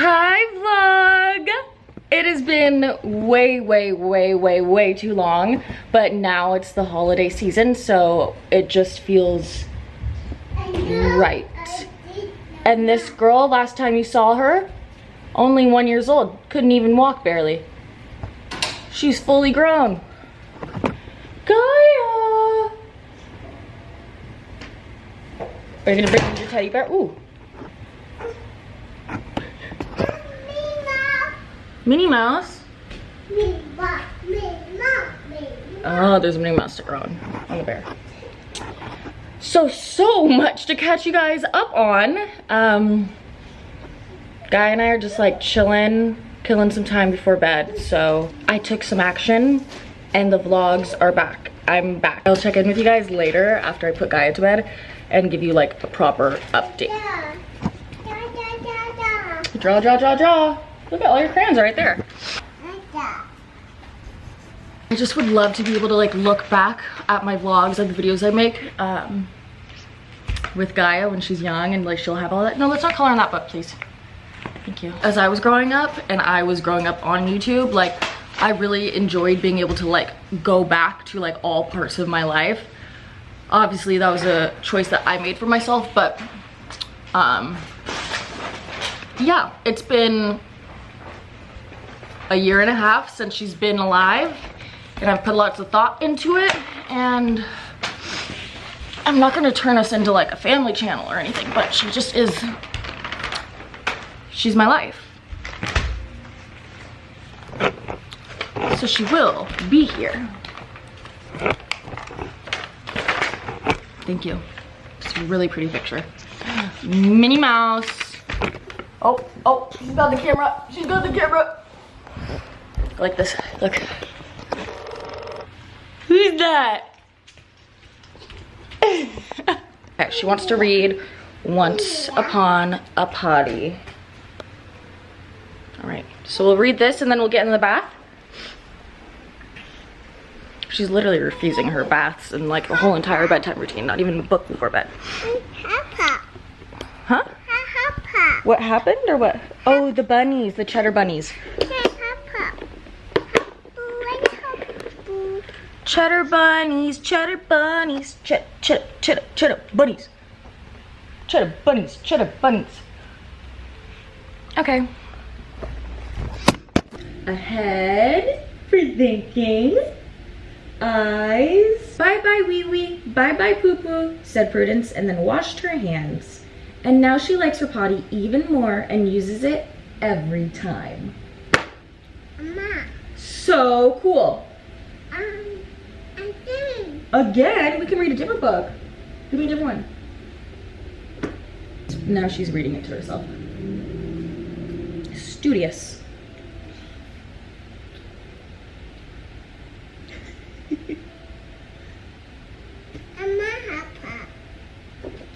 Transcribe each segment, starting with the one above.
Hi vlog! It has been way too long, but now it's the holiday season, so it just feels right. And this girl, last time you saw her, only 1 year old, couldn't even walk barely. She's fully grown. Gaia! Are you gonna bring me your teddy bear? Ooh. Minnie Mouse? Oh, there's a Minnie Mouse sticker on the bear. So much to catch you guys up on. Guy and I are just like chilling, killing some time before bed. So I took some action and the vlogs are back. I'm back. I'll check in with you guys later after I put Gaia to bed and give you like a proper update. Draw. Look at all your crayons are right there. I just would love to be able to like look back at my vlogs, like the videos I make with Gaia when she's young, and like she'll have all that. No, let's not color on that book, please. Thank you. As I was growing up, and I was growing up on YouTube, like I really enjoyed being able to like go back to like all parts of my life. Obviously that was a choice that I made for myself, but yeah, it's been a year and a half since she's been alive, and I've put lots of thought into it, and I'm not gonna turn us into like a family channel or anything, but she just is, she's my life. So she will be here. Thank you. It's a really pretty picture. Minnie Mouse. Oh, she's got the camera. She's got the camera. Like this, look. Who's that? Okay, she wants to read Once Upon a Potty. All right, so we'll read this and then we'll get in the bath. She's literally refusing her baths and like the whole entire bedtime routine, not even a book before bed. Huh? What happened or what? Oh, the bunnies, the cheddar bunnies. Cheddar bunnies, cheddar bunnies, cheddar bunnies. Cheddar bunnies, cheddar bunnies. Okay. Ahead for thinking. Eyes. Bye-bye, wee-wee. Bye-bye, poo-poo, said Prudence, and then washed her hands. And now she likes her potty even more and uses it every time. Mama. So cool. Again? We can read a different book. Give me a different one. Now she's reading it to herself. Studious.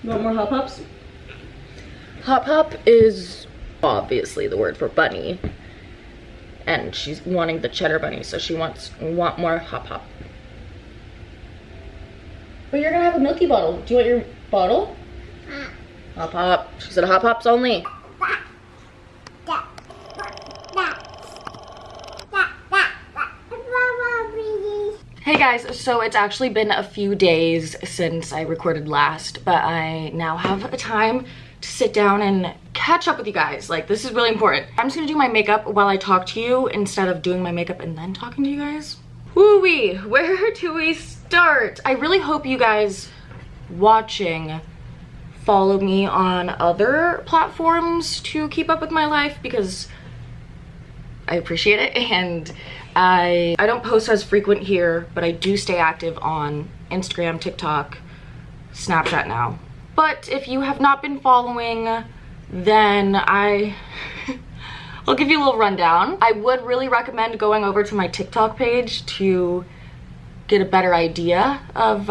You want more Hop Pops? Hop Hop is obviously the word for bunny. And she's wanting the cheddar bunny, so she want more Hop Hop. But you're gonna have a milky bottle. Do you want your bottle? Hop Hop. She said Hop Hops only. Hey guys, so it's actually been a few days since I recorded last, but I now have a time to sit down and catch up with you guys. Like, this is really important. I'm just gonna do my makeup while I talk to you instead of doing my makeup and then talking to you guys. Woo-wee, where do we start? I really hope you guys watching follow me on other platforms to keep up with my life, because I appreciate it, and I don't post as frequent here, but I do stay active on Instagram, TikTok, Snapchat now. But if you have not been following, then I'll give you a little rundown. I would really recommend going over to my TikTok page to get a better idea of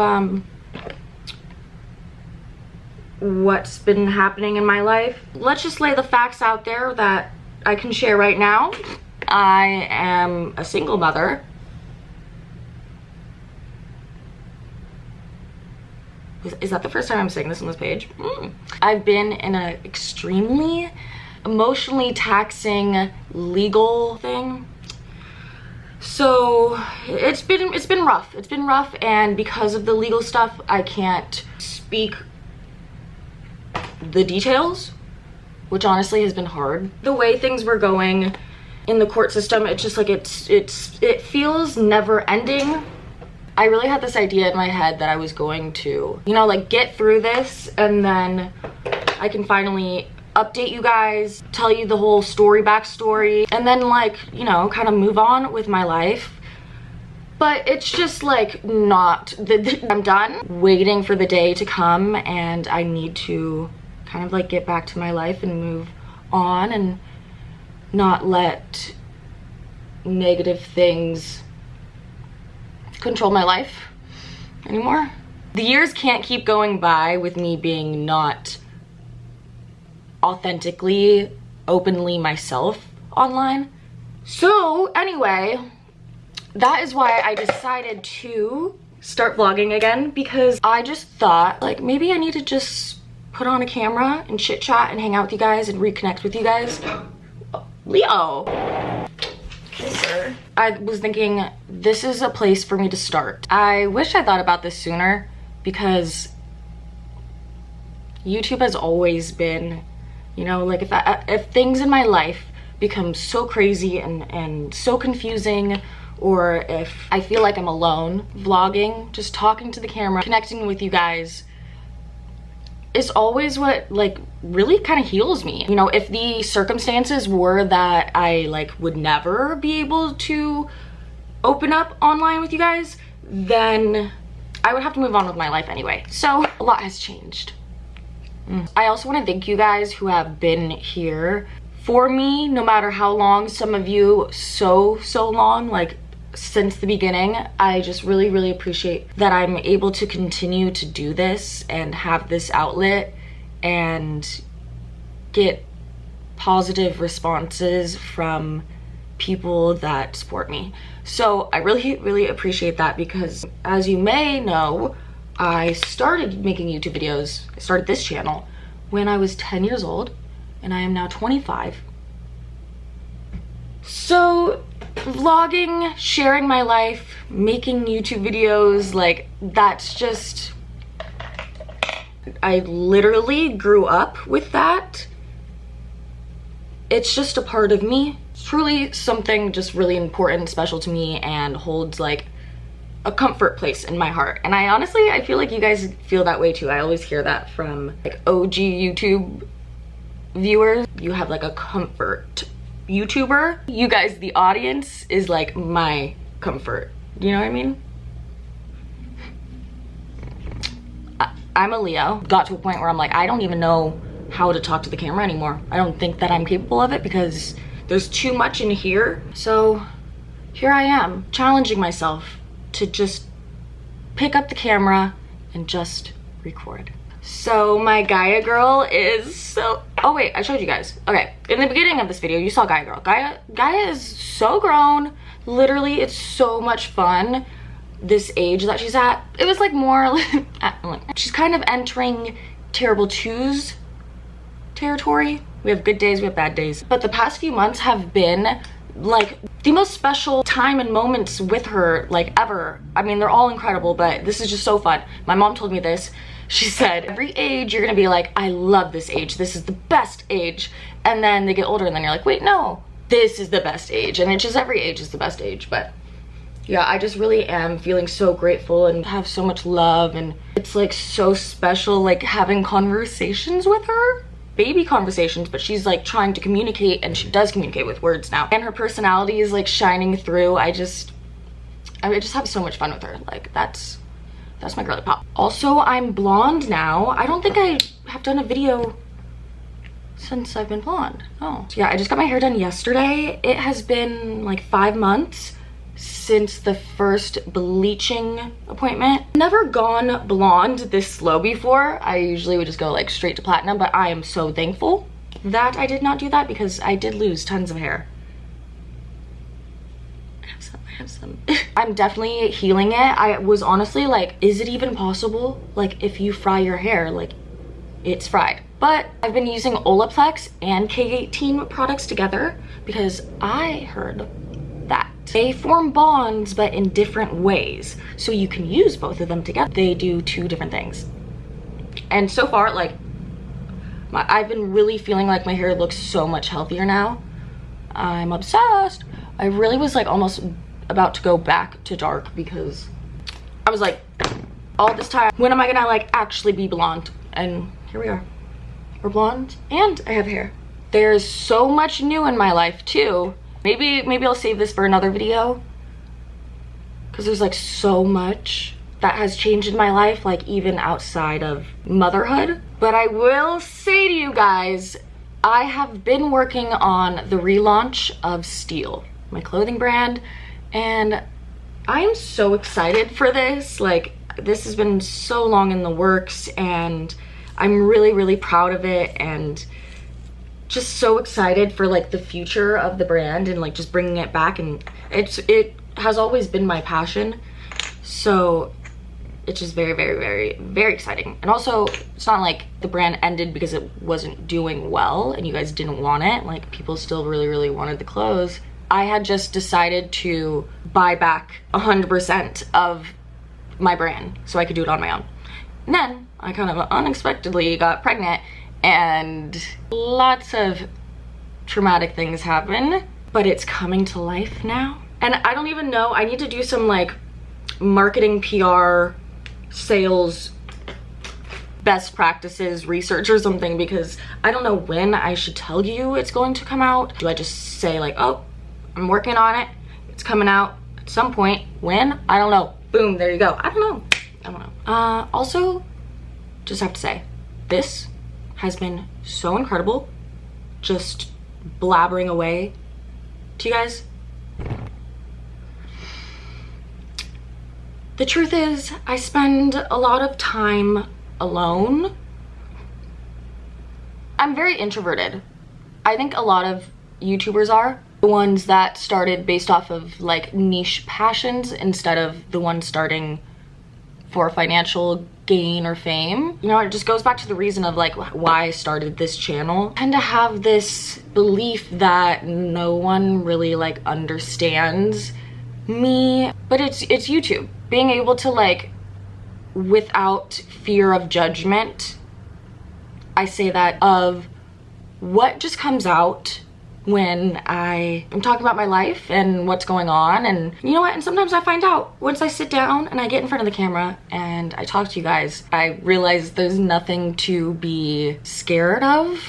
what's been happening in my life. Let's just lay the facts out there that I can share right now. I am a single mother. Is that the first time I'm saying this on this page? I've been in an extremely emotionally taxing legal thing. So it's been rough. It's been rough, and because of the legal stuff, I can't speak the details, which honestly has been hard. The way things were going in the court system, it's just like it feels never ending. I really had this idea in my head that I was going to, you know, like get through this and then I can finally update you guys, tell you the whole backstory, and then like, you know, kind of move on with my life. But it's just like not, I'm done waiting for the day to come, and I need to kind of like get back to my life and move on and not let negative things control my life anymore. The years can't keep going by with me being not authentically, openly myself online. So anyway, that is why I decided to start vlogging again, because I just thought like maybe I need to just put on a camera and chit chat and hang out with you guys and reconnect with you guys. Leo. Okay, sir. I was thinking this is a place for me to start. I wish I thought about this sooner, because YouTube has always been, you know, like if things in my life become so crazy and so confusing, or if I feel like I'm alone, vlogging, just talking to the camera, connecting with you guys is always what like really kind of heals me. You know, if the circumstances were that I like would never be able to open up online with you guys, then I would have to move on with my life anyway. So a lot has changed. I also want to thank you guys who have been here for me, no matter how long. Some of you so long, like since the beginning. I just really appreciate that I'm able to continue to do this and have this outlet and get positive responses from people that support me. So I really appreciate that, because as you may know, I started making YouTube videos, I started this channel when I was 10 years old, and I am now 25. So vlogging, sharing my life, making YouTube videos, like that's just, I literally grew up with that. It's just a part of me. It's truly something just really important and special to me, and holds like a comfort place in my heart. And I feel like you guys feel that way too. I always hear that from like OG YouTube viewers. You have like a comfort YouTuber. You guys, the audience, is like my comfort. You know what I mean? I'm a Leo. Got to a point where I'm like, I don't even know how to talk to the camera anymore. I don't think that I'm capable of it because there's too much in here. So here I am, challenging myself to just pick up the camera and just record. So my Gaia girl is so, oh wait, I showed you guys. Okay, in the beginning of this video, you saw Gaia girl. Gaia is so grown. Literally, it's so much fun. This age that she's at, it was like more like, she's kind of entering terrible twos territory. We have good days, we have bad days. But the past few months have been like the most special time and moments with her like ever. I mean, they're all incredible, but this is just so fun. My mom told me this. She said, every age you're gonna be like, I love this age, this is the best age. And then they get older and then you're like, wait, no, this is the best age. And it's just every age is the best age. But yeah, I just really am feeling so grateful and have so much love, and it's like so special like having conversations with her. Baby conversations, but she's like trying to communicate, and she does communicate with words now, and her personality is like shining through. I just have so much fun with her. Like that's my girly pop. Also, I'm blonde now. I don't think I have done a video since I've been blonde. Oh, so yeah, I just got my hair done yesterday. It has been like 5 months since the first bleaching appointment. Never gone blonde this slow before. I usually would just go like straight to platinum, but I am so thankful that I did not do that, because I did lose tons of hair. I have some. I'm definitely healing it. I was honestly like, is it even possible? Like if you fry your hair, like it's fried. But I've been using Olaplex and K18 products together because I heard that they form bonds but in different ways. So you can use both of them together. They do two different things. And so far, like, I've been really feeling like my hair looks so much healthier now. I'm obsessed. I really was like almost about to go back to dark because I was like, all this time, when am I gonna like actually be blonde? And here we are. We're blonde and I have hair. There's so much new in my life too. Maybe I'll save this for another video because there's like so much that has changed in my life, like even outside of motherhood. But I will say to you guys, I have been working on the relaunch of Steele, my clothing brand, and I'm so excited for this. Like, this has been so long in the works and I'm really, really proud of it and just so excited for like the future of the brand and like just bringing it back. And it has always been my passion, so it's just very, very, very, very exciting. And also, it's not like the brand ended because it wasn't doing well and you guys didn't want it. Like, people still really, really wanted the clothes. I had just decided to buy back 100% of my brand so I could do it on my own. And then I kind of unexpectedly got pregnant and lots of traumatic things happen, but it's coming to life now. And I don't even know, I need to do some like marketing, PR, sales, best practices research or something, because I don't know when I should tell you it's going to come out. Do I just say like, oh, I'm working on it, it's coming out at some point? When? I don't know. Boom, there you go. I don't know. Also, just have to say, this has been so incredible, just blabbering away to you guys. The truth is, I spend a lot of time alone. I'm very introverted. I think a lot of YouTubers are. The ones that started based off of like niche passions instead of the ones starting for financial gain or fame. You know, it just goes back to the reason of like why I started this channel. I tend to have this belief that no one really like understands me, but it's YouTube. Being able to like, without fear of judgment, I say that, of what just comes out when I am talking about my life and what's going on. And you know what, and sometimes I find out once I sit down and I get in front of the camera and I talk to you guys, I realize there's nothing to be scared of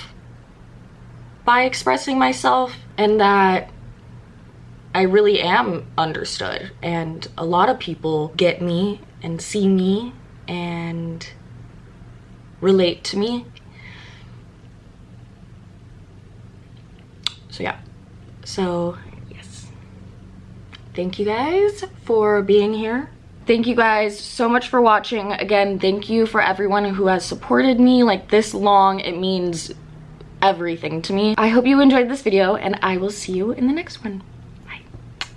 by expressing myself, and that I really am understood, and a lot of people get me and see me and relate to me. So yeah, so yes, thank you guys for being here. Thank you guys so much for watching. Again, thank you for everyone who has supported me like this long. It means everything to me. I hope you enjoyed this video and I will see you in the next one.